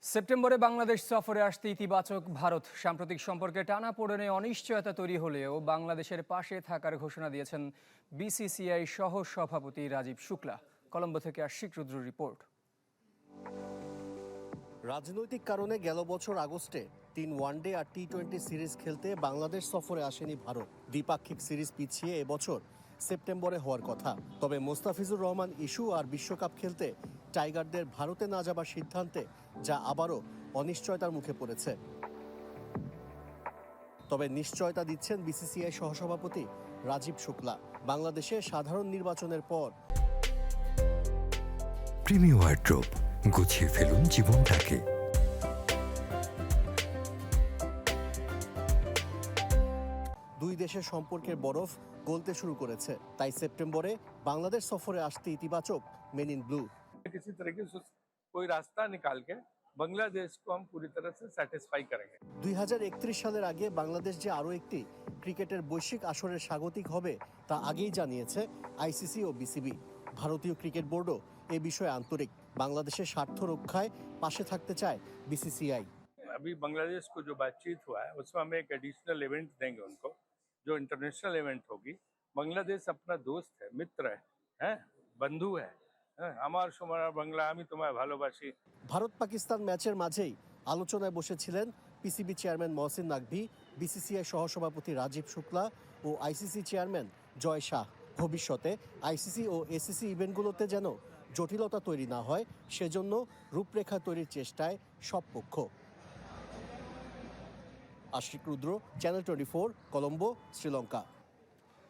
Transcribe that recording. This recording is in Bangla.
সেপ্টেম্বরে বাংলাদেশ সফরে আসতে ইতিবাচক ভারত। সাম্প্রতিক সম্পর্কে টানাপোড়েনে অনিশ্চয়তা তৈরি হলেও বাংলাদেশের পাশে থাকার ঘোষণা দিয়েছেন বিসিসিআই সহ সভাপতি রাজীব শুক্লা। কলম্বো থেকে আশিক রুদ্র রিপোর্ট। রাজনৈতিক কারণে গেল বছর আগস্টে 3 ওয়ানডে আর টি-20 সিরিজ খেলতে বাংলাদেশ সফরে আসেনি ভারত। দ্বিপাক্ষিক সিরিজ পিছিয়ে এবছর সেপ্টেম্বরে হওয়ার কথা। তবে মোস্তাফিজুর রহমান ইস্যু আর বিশ্বকাপ খেলতে টাইগারদের ভারতে না যাবার সিদ্ধান্তে যা আবারও অনিশ্চয়তার মুখে পড়েছে। তবে নিশ্চয়তা দিচ্ছেন বিসিসিআই সহসভাপতি রাজীব শুক্লা। বাংলাদেশে সাধারণ নির্বাচনের পর প্রিমিয়ার ওয়ার্ড্রোব, গুছিয়ে ফেলুন জীবনটাকে। দুই দেশের সম্পর্কের বরফ গলতে শুরু করেছে। তাই সেপ্টেম্বরে বাংলাদেশ সফরে আসতে ইতিবাচক মেন ইন ব্লু। किसी तरीके से कोई रास्ता निकाल के बांग्लादेश को हम पूरी तरह से सेटिस्फाई करेंगे। 2031 সালের আগে বাংলাদেশ যে আরও একটি ক্রিকেটের বৈশ্বিক আসরের স্বাগতিক হবে তা আগেই জানিয়েছে আইসিসি ও বিসিবি। ভারতীয় ক্রিকেট বোর্ডও এ বিষয়ে আন্তরিক। বাংলাদেশের স্বার্থ রক্ষায় পাশে থাকতে চায় বিসিসিআই। अभी बांग्लादेश को जो बातचीत हुआ है उसमें हम एक एडिशनल इवेंट देंगे उनको, जो इंटरनेशनल इवेंट होगी। बांग्लादेश अपना दोस्त है, मित्र है, बंधु है। আমার সময় বাংলা, আমি তোমায় ভালোবাসি। ভারত পাকিস্তান ম্যাচের মাঝেই আলোচনায় বসেছিলেন PCB chairman Mohsin Naqvi, BCCI সহসভাপতি রাজীব শুক্লা ও আইসিসি চেয়ারম্যান জয় শাহ। ভবিষ্যতে আইসিসি ও এসিসি ইভেন্টগুলোতে যেন জটিলতা তৈরি না হয় সেজন্য রূপরেখা তৈরির চেষ্টায় সব পক্ষ। আশিক রুদ্র, চ্যানেল 24, কলম্বো, শ্রীলঙ্কা।